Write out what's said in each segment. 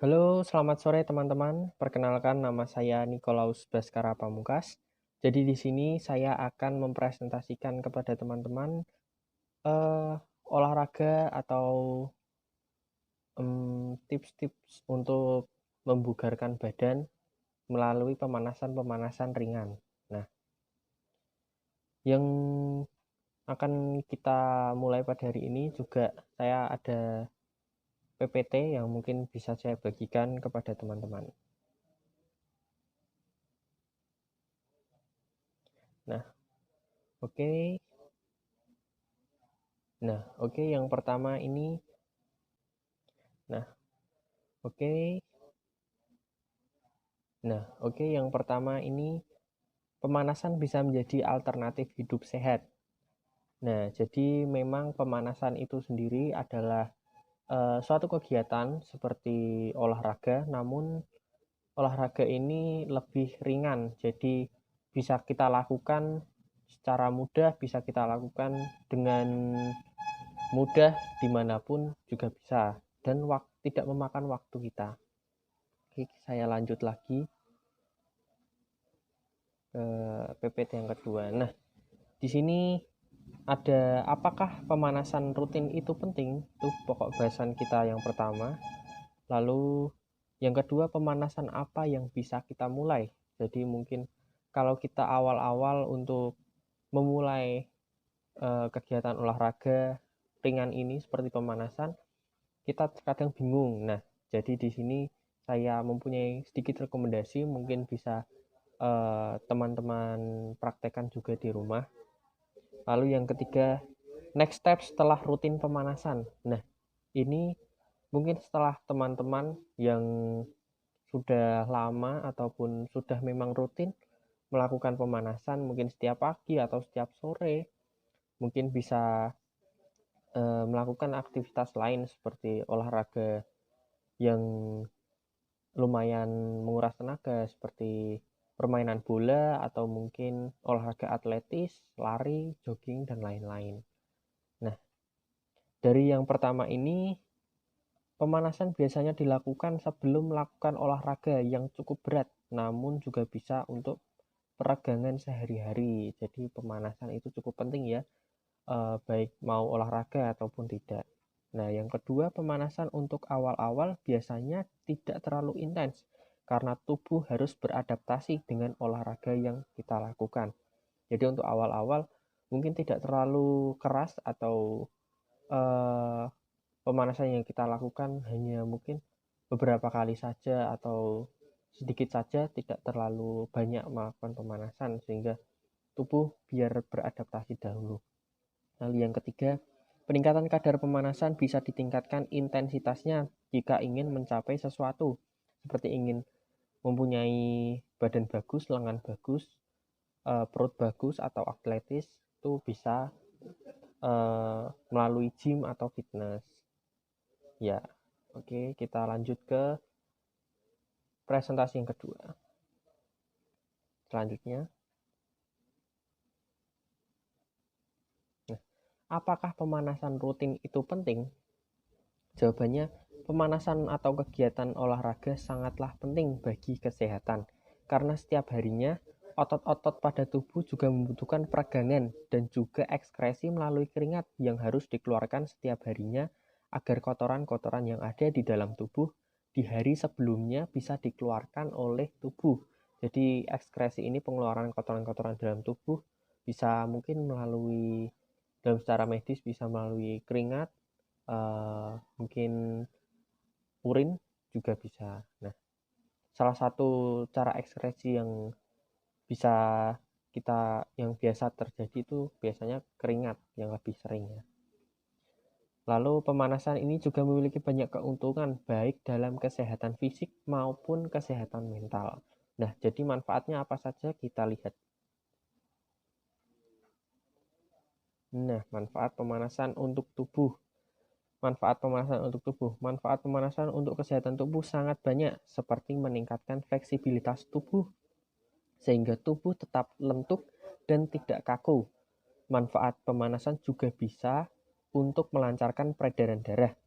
Halo, selamat sore teman-teman. Perkenalkan nama saya Nikolaus Baskara Pamungkas. Jadi di sini saya akan mempresentasikan kepada teman-teman eh, olahraga atau tips-tips untuk membugarkan badan melalui pemanasan-pemanasan ringan. Nah, yang akan kita mulai pada hari ini juga saya ada PPT yang mungkin bisa saya bagikan kepada teman-teman. Nah, oke. Nah, oke, yang pertama ini. Nah, oke. Nah, oke, yang pertama ini pemanasan bisa menjadi alternatif hidup sehat. Nah, jadi memang pemanasan itu sendiri adalah suatu kegiatan seperti olahraga, namun olahraga ini lebih ringan. Jadi bisa kita lakukan secara mudah, bisa kita lakukan dengan mudah dimanapun juga bisa dan tidak memakan waktu kita. Oke, saya lanjut lagi ke PPT yang kedua. Nah, di sini ada apakah pemanasan rutin itu penting? Itu pokok bahasan kita yang pertama. Lalu yang kedua, pemanasan apa yang bisa kita mulai? Jadi mungkin kalau kita awal-awal untuk memulai kegiatan olahraga ringan ini seperti pemanasan, kita kadang bingung. Nah, jadi di sini saya mempunyai sedikit rekomendasi, mungkin bisa teman-teman praktekkan juga di rumah. Lalu yang ketiga, next step setelah rutin pemanasan. Nah, ini mungkin setelah teman-teman yang sudah lama ataupun sudah memang rutin melakukan pemanasan mungkin setiap pagi atau setiap sore, mungkin bisa melakukan aktivitas lain seperti olahraga yang lumayan menguras tenaga seperti permainan bola atau mungkin olahraga atletis, lari, jogging, dan lain-lain. Nah, dari yang pertama ini, pemanasan biasanya dilakukan sebelum melakukan olahraga yang cukup berat, namun juga bisa untuk peregangan sehari-hari. Jadi pemanasan itu cukup penting ya, baik mau olahraga ataupun tidak. Nah, yang kedua, pemanasan untuk awal-awal biasanya tidak terlalu intens karena tubuh harus beradaptasi dengan olahraga yang kita lakukan. Jadi untuk awal-awal mungkin tidak terlalu keras atau eh, pemanasan yang kita lakukan hanya mungkin beberapa kali saja atau sedikit saja, tidak terlalu banyak melakukan pemanasan sehingga tubuh biar beradaptasi dahulu. Lalu yang ketiga, peningkatan kadar pemanasan bisa ditingkatkan intensitasnya jika ingin mencapai sesuatu, seperti ingin mempunyai badan bagus, lengan bagus, perut bagus atau atletis, itu bisa melalui gym atau fitness. Ya, oke, kita lanjut ke presentasi yang kedua. Selanjutnya, nah, apakah pemanasan rutin itu penting? Jawabannya, pemanasan atau kegiatan olahraga sangatlah penting bagi kesehatan, karena setiap harinya otot-otot pada tubuh juga membutuhkan peregangan dan juga ekskresi melalui keringat yang harus dikeluarkan setiap harinya agar kotoran-kotoran yang ada di dalam tubuh di hari sebelumnya bisa dikeluarkan oleh tubuh. Jadi ekskresi ini, pengeluaran kotoran-kotoran dalam tubuh, bisa mungkin melalui, dalam secara medis bisa melalui keringat, mungkin urin juga bisa. Nah, salah satu cara ekskresi yang bisa yang biasa terjadi itu biasanya keringat yang lebih sering ya. Lalu pemanasan ini juga memiliki banyak keuntungan baik dalam kesehatan fisik maupun kesehatan mental. Nah, jadi manfaatnya apa saja kita lihat. Nah, manfaat pemanasan untuk tubuh. Manfaat pemanasan untuk tubuh. Manfaat pemanasan untuk kesehatan tubuh sangat banyak, seperti meningkatkan fleksibilitas tubuh, sehingga tubuh tetap lentur dan tidak kaku. Manfaat pemanasan juga bisa untuk melancarkan peredaran darah.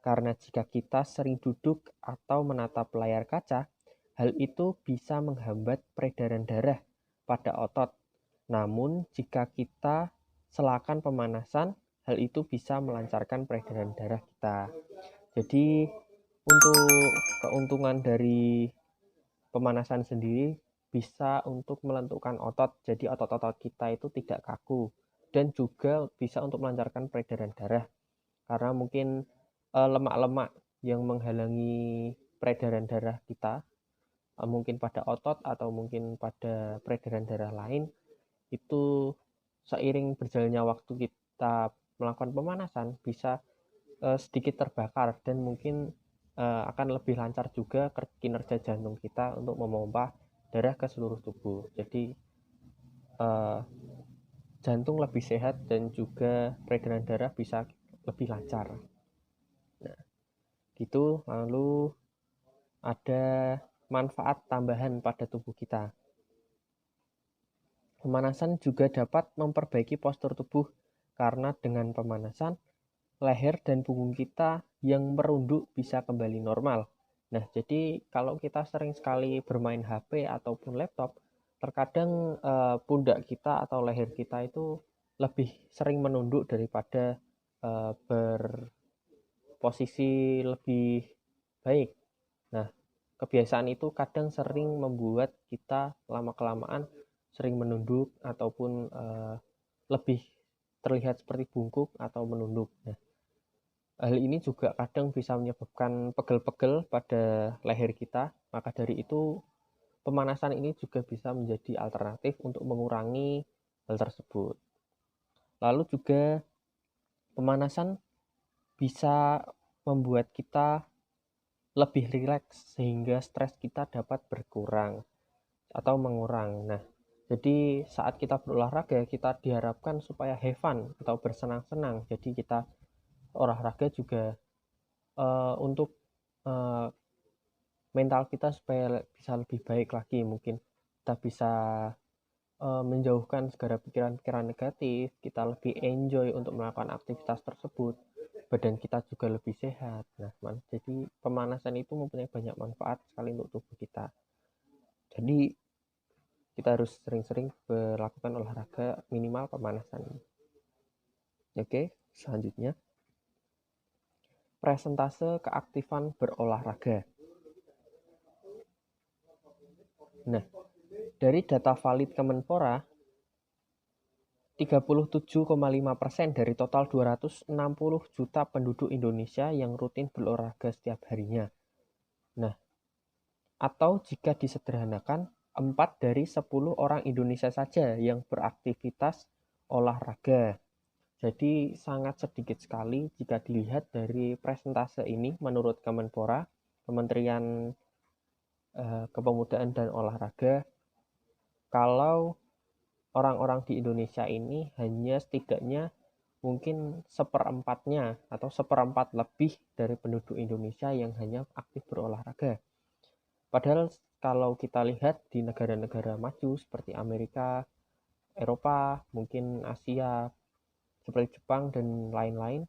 Karena jika kita sering duduk atau menatap layar kaca, hal itu bisa menghambat peredaran darah pada otot. Namun, jika kita selakan pemanasan, hal itu bisa melancarkan peredaran darah kita. Jadi, untuk keuntungan dari pemanasan sendiri bisa untuk melenturkan otot, jadi otot-otot kita itu tidak kaku, dan juga bisa untuk melancarkan peredaran darah. Karena mungkin lemak-lemak yang menghalangi peredaran darah kita, mungkin pada otot atau mungkin pada peredaran darah lain, itu seiring berjalannya waktu kita melakukan pemanasan bisa sedikit terbakar dan mungkin akan lebih lancar juga kinerja jantung kita untuk memompa darah ke seluruh tubuh. Jadi jantung lebih sehat dan juga peredaran darah bisa lebih lancar. Nah, gitu. Lalu ada manfaat tambahan pada tubuh kita. Pemanasan juga dapat memperbaiki postur tubuh karena dengan pemanasan leher dan punggung kita yang merunduk bisa kembali normal. Nah, jadi kalau kita sering sekali bermain HP ataupun laptop, terkadang pundak kita atau leher kita itu lebih sering menunduk daripada berposisi lebih baik. Nah, kebiasaan itu kadang sering membuat kita lama-kelamaan sering menunduk ataupun lebih terlihat seperti bungkuk atau menunduk. Nah, hal ini juga kadang bisa menyebabkan pegel-pegel pada leher kita. Maka dari itu, pemanasan ini juga bisa menjadi alternatif untuk mengurangi hal tersebut. Lalu juga pemanasan bisa membuat kita lebih rileks sehingga stres kita dapat berkurang atau mengurang. Nah, jadi saat kita berolahraga kita diharapkan supaya have fun atau bersenang-senang. Jadi kita olahraga juga untuk mental kita supaya bisa lebih baik lagi. Mungkin kita bisa menjauhkan segala pikiran-pikiran negatif, kita lebih enjoy untuk melakukan aktivitas tersebut, badan kita juga lebih sehat. Nah, jadi pemanasan itu mempunyai banyak manfaat sekali untuk tubuh kita. Jadi kita harus sering-sering melakukan olahraga minimal pemanasan. Oke, selanjutnya presentase keaktifan berolahraga. Nah, dari data valid Kemenpora, 37,5% dari total 260 juta penduduk Indonesia yang rutin berolahraga setiap harinya. Nah, atau jika disederhanakan, 4 dari 10 orang Indonesia saja yang beraktivitas olahraga. Jadi sangat sedikit sekali jika dilihat dari presentase ini menurut Kemenpora, Kementerian Kepemudaan dan Olahraga, kalau orang-orang di Indonesia ini hanya setidaknya mungkin seperempatnya atau seperempat lebih dari penduduk Indonesia yang hanya aktif berolahraga. Padahal kalau kita lihat di negara-negara maju seperti Amerika, Eropa, mungkin Asia, seperti Jepang dan lain-lain,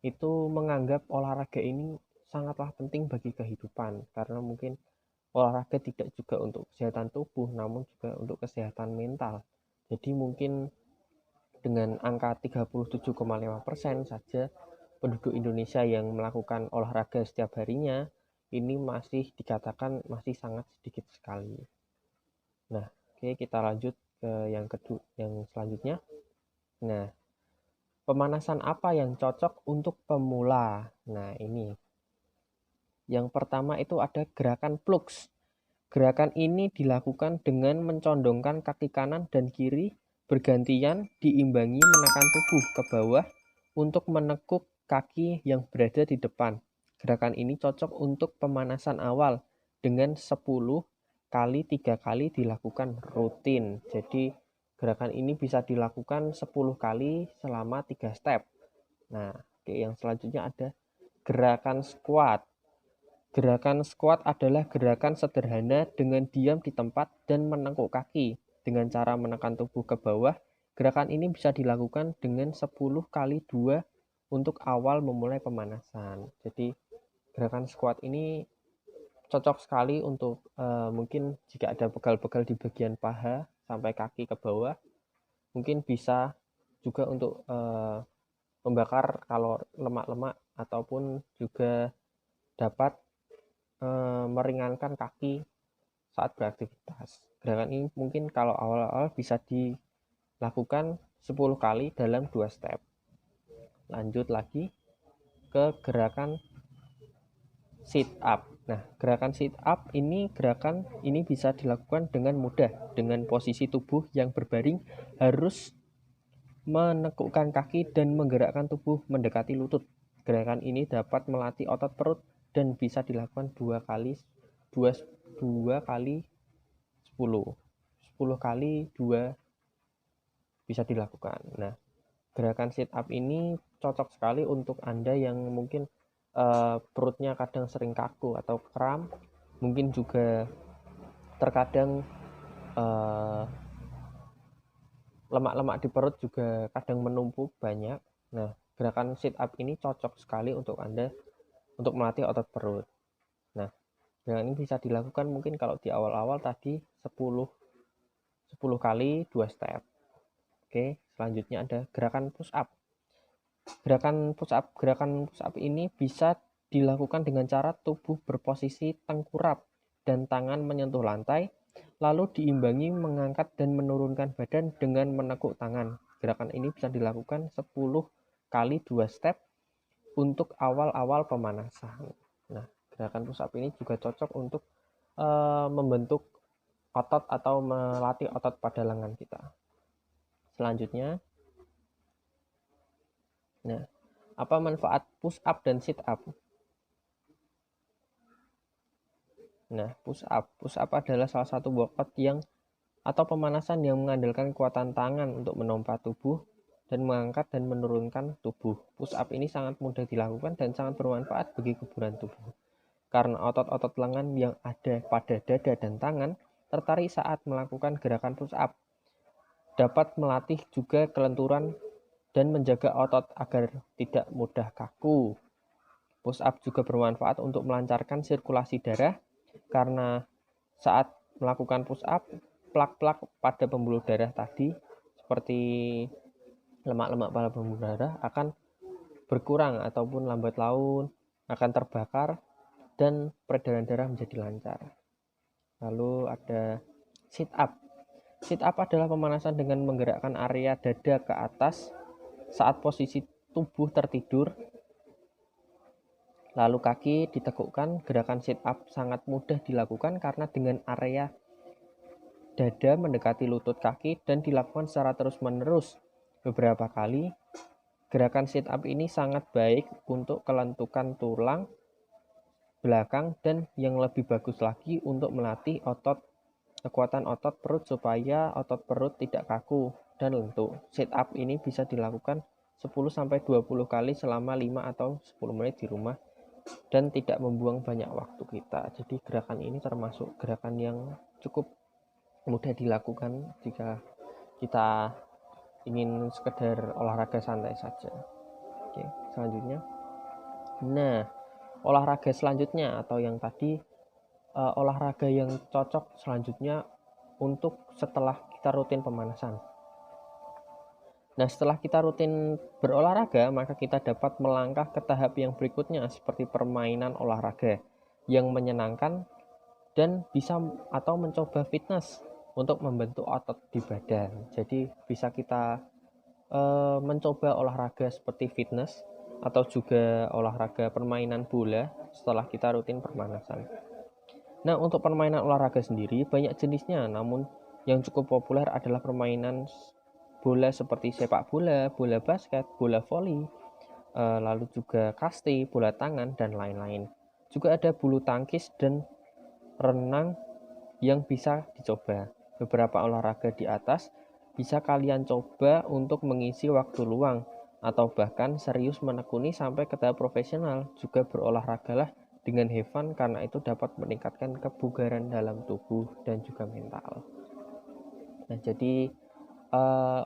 itu menganggap olahraga ini sangatlah penting bagi kehidupan, karena mungkin olahraga tidak juga untuk kesehatan tubuh, namun juga untuk kesehatan mental. Jadi mungkin dengan angka 37,5% saja penduduk Indonesia yang melakukan olahraga setiap harinya, ini masih dikatakan masih sangat sedikit sekali. Nah, oke, kita lanjut ke yang selanjutnya. Nah, pemanasan apa yang cocok untuk pemula? Nah, ini. Yang pertama itu ada gerakan plugs. Gerakan ini dilakukan dengan mencondongkan kaki kanan dan kiri bergantian diimbangi menekan tubuh ke bawah untuk menekuk kaki yang berada di depan. Gerakan ini cocok untuk pemanasan awal dengan 10 kali 3 kali dilakukan rutin. Jadi gerakan ini bisa dilakukan 10 kali selama 3 step. Nah, yang selanjutnya ada gerakan squat. Gerakan squat adalah gerakan sederhana dengan diam di tempat dan menekuk kaki. Dengan cara menekan tubuh ke bawah, gerakan ini bisa dilakukan dengan 10 kali 2 untuk awal memulai pemanasan. Jadi gerakan squat ini cocok sekali untuk mungkin jika ada pegal-pegal di bagian paha sampai kaki ke bawah, mungkin bisa juga untuk membakar kalori lemak-lemak ataupun juga dapat meringankan kaki saat beraktivitas. Gerakan ini mungkin kalau awal-awal bisa dilakukan 10 kali dalam 2 step. Lanjut lagi ke gerakan sit up. Nah, gerakan sit up ini bisa dilakukan dengan mudah dengan posisi tubuh yang berbaring, harus menekukkan kaki dan menggerakkan tubuh mendekati lutut. Gerakan ini dapat melatih otot perut dan bisa dilakukan 2 kali 10 kali 2 bisa dilakukan. Nah, gerakan sit up ini cocok sekali untuk Anda yang mungkin perutnya kadang sering kaku atau kram, mungkin juga terkadang lemak-lemak di perut juga kadang menumpuk banyak. Nah, gerakan sit up ini cocok sekali untuk Anda untuk melatih otot perut. Nah, gerakan ini bisa dilakukan mungkin kalau di awal-awal tadi 10 kali 2 step. Oke, selanjutnya ada gerakan push up. Gerakan push up ini bisa dilakukan dengan cara tubuh berposisi tengkurap dan tangan menyentuh lantai, lalu diimbangi mengangkat dan menurunkan badan dengan menekuk tangan. Gerakan ini bisa dilakukan 10 kali 2 step untuk awal-awal pemanasan. Nah, gerakan push up ini juga cocok untuk membentuk otot atau melatih otot pada lengan kita. Selanjutnya, nah, apa manfaat push up dan sit up? Nah, push up adalah salah satu workout atau pemanasan yang mengandalkan kekuatan tangan untuk menompa tubuh dan mengangkat dan menurunkan tubuh. Push up ini sangat mudah dilakukan dan sangat bermanfaat bagi kebugaran tubuh. Karena otot-otot lengan yang ada pada dada dan tangan tertarik saat melakukan gerakan push up. Dapat melatih juga kelenturan dan menjaga otot agar tidak mudah kaku. Push up juga bermanfaat untuk melancarkan sirkulasi darah karena saat melakukan push up, plak-plak pada pembuluh darah tadi seperti lemak-lemak pada pembuluh darah akan berkurang ataupun lambat laun akan terbakar dan peredaran darah menjadi lancar. Lalu ada sit up. Sit up adalah pemanasan dengan menggerakkan area dada ke atas saat posisi tubuh tertidur, lalu kaki ditekukkan. Gerakan sit up sangat mudah dilakukan karena dengan area dada mendekati lutut kaki dan dilakukan secara terus-menerus beberapa kali. Gerakan sit up ini sangat baik untuk kelentukan tulang belakang dan yang lebih bagus lagi untuk melatih kekuatan otot perut supaya otot perut tidak kaku dan lentur. Sit up ini bisa dilakukan 10-20 kali selama 5 atau 10 menit di rumah dan tidak membuang banyak waktu kita. Jadi gerakan ini termasuk gerakan yang cukup mudah dilakukan jika kita ingin sekedar olahraga santai saja. Oke, selanjutnya. Nah, olahraga selanjutnya atau yang tadi olahraga yang cocok selanjutnya untuk setelah kita rutin pemanasan. Nah, setelah kita rutin berolahraga, maka kita dapat melangkah ke tahap yang berikutnya seperti permainan olahraga yang menyenangkan dan bisa atau mencoba fitness untuk membentuk otot di badan. Jadi bisa kita mencoba olahraga seperti fitness atau juga olahraga permainan bola setelah kita rutin pemanasan. Nah, untuk permainan olahraga sendiri banyak jenisnya, namun yang cukup populer adalah permainan bola seperti sepak bola, bola basket, bola voli, lalu juga kasti, bola tangan, dan lain-lain. Juga ada bulu tangkis dan renang yang bisa dicoba. Beberapa olahraga di atas bisa kalian coba untuk mengisi waktu luang atau bahkan serius menekuni sampai ke tahap profesional. Juga berolahragalah dengan have fun karena itu dapat meningkatkan kebugaran dalam tubuh dan juga mental. Nah, jadi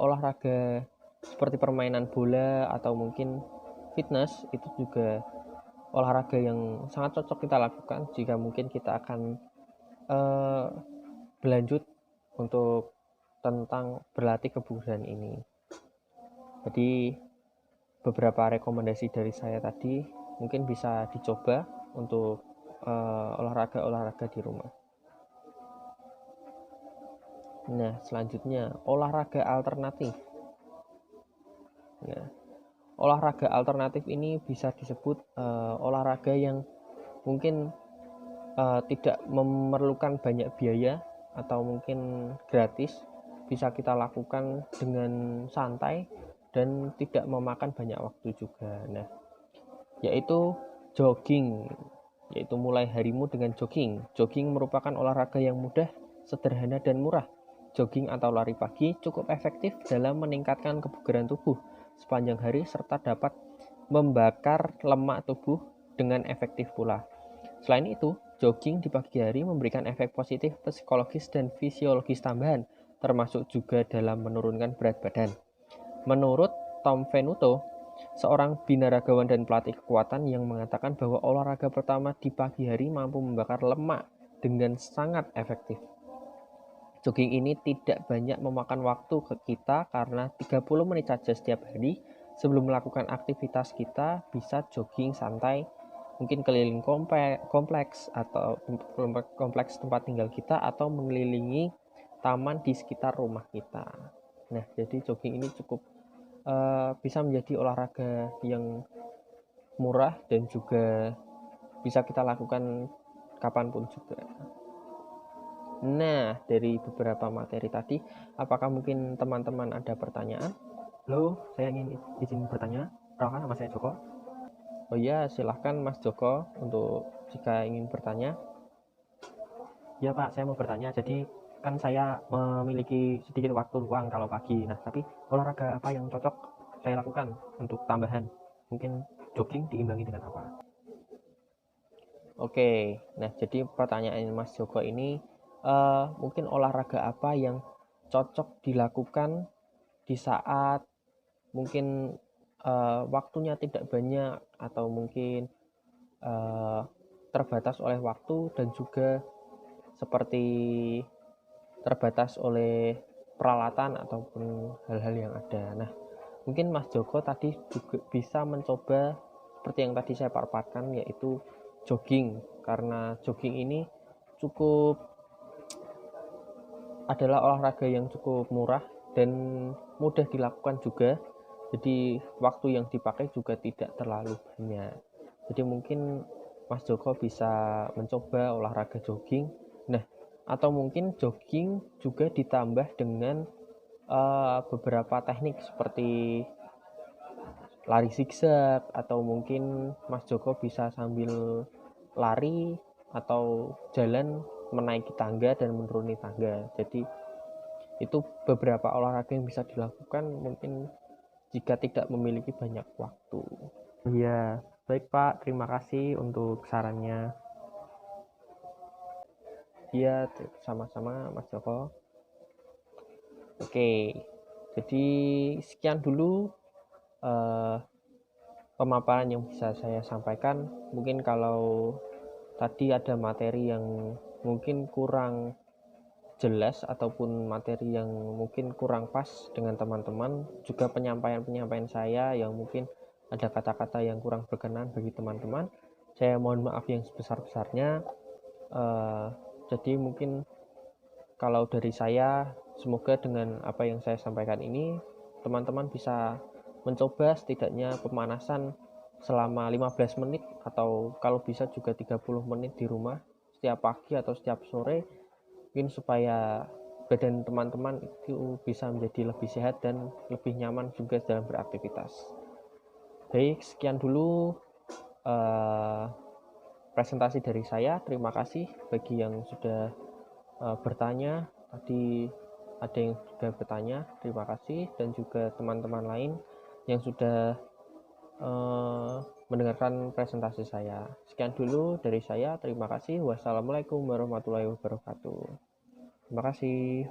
olahraga seperti permainan bola atau mungkin fitness itu juga olahraga yang sangat cocok kita lakukan jika mungkin kita akan berlanjut untuk tentang berlatih kebugaran ini. Jadi beberapa rekomendasi dari saya tadi mungkin bisa dicoba untuk olahraga-olahraga di rumah. Nah, selanjutnya olahraga alternatif. Nah, olahraga alternatif ini bisa disebut olahraga yang mungkin tidak memerlukan banyak biaya atau mungkin gratis, bisa kita lakukan dengan santai dan tidak memakan banyak waktu juga. Nah, yaitu jogging, yaitu mulai harimu dengan jogging. Jogging merupakan olahraga yang mudah, sederhana dan murah. Jogging atau lari pagi cukup efektif dalam meningkatkan kebugaran tubuh sepanjang hari serta dapat membakar lemak tubuh dengan efektif pula. Selain itu, jogging di pagi hari memberikan efek positif psikologis dan fisiologis tambahan, termasuk juga dalam menurunkan berat badan. Menurut Tom Venuto, seorang binaragawan dan pelatih kekuatan yang mengatakan bahwa olahraga pertama di pagi hari mampu membakar lemak dengan sangat efektif. Jogging ini tidak banyak memakan waktu ke kita karena 30 menit saja setiap hari. Sebelum melakukan aktivitas kita bisa jogging santai, mungkin keliling kompleks atau kompleks tempat tinggal kita atau mengelilingi taman di sekitar rumah kita. Nah, jadi jogging ini cukup bisa menjadi olahraga yang murah dan juga bisa kita lakukan kapanpun juga. Nah, dari beberapa materi tadi, apakah mungkin teman-teman ada pertanyaan? Halo, saya ingin izin bertanya. Perkenalkan, nama saya Joko. Oh iya, silahkan Mas Joko untuk jika ingin bertanya. Ya Pak, saya mau bertanya. Jadi kan saya memiliki sedikit waktu luang kalau pagi. Nah, tapi olahraga apa yang cocok saya lakukan untuk tambahan? Mungkin jogging diimbangi dengan apa? Oke, nah jadi pertanyaan Mas Joko ini mungkin olahraga apa yang cocok dilakukan di saat mungkin waktunya tidak banyak atau mungkin terbatas oleh waktu dan juga seperti terbatas oleh peralatan ataupun hal-hal yang ada. Nah, mungkin Mas Joko tadi juga bisa mencoba seperti yang tadi saya paparkan, yaitu jogging, karena jogging ini cukup adalah olahraga yang cukup murah dan mudah dilakukan juga. Jadi waktu yang dipakai juga tidak terlalu banyak. Jadi mungkin Mas Joko bisa mencoba olahraga jogging. Nah, atau mungkin jogging juga ditambah dengan beberapa teknik seperti lari zigzag, atau mungkin Mas Joko bisa sambil lari atau jalan menaiki tangga dan menuruni tangga. Jadi itu beberapa olahraga yang bisa dilakukan mungkin jika tidak memiliki banyak waktu. Iya, baik Pak. Terima kasih untuk sarannya. Iya, sama-sama Mas Joko. Oke, jadi sekian dulu pemaparan yang bisa saya sampaikan. Mungkin kalau tadi ada materi yang mungkin kurang jelas ataupun materi yang mungkin kurang pas dengan teman-teman, juga penyampaian-penyampaian saya yang mungkin ada kata-kata yang kurang berkenan bagi teman-teman, saya mohon maaf yang sebesar-besarnya. Jadi mungkin kalau dari saya, semoga dengan apa yang saya sampaikan ini teman-teman bisa mencoba setidaknya pemanasan selama 15 menit atau kalau bisa juga 30 menit di rumah setiap pagi atau setiap sore, mungkin supaya badan teman-teman itu bisa menjadi lebih sehat dan lebih nyaman juga dalam beraktivitas. Baik, sekian dulu presentasi dari saya. Terima kasih bagi yang sudah bertanya. Tadi ada yang sudah bertanya, terima kasih, dan juga teman-teman lain yang sudah mendengarkan presentasi saya. Sekian dulu dari saya, terima kasih. Wassalamualaikum warahmatullahi wabarakatuh. Terima kasih.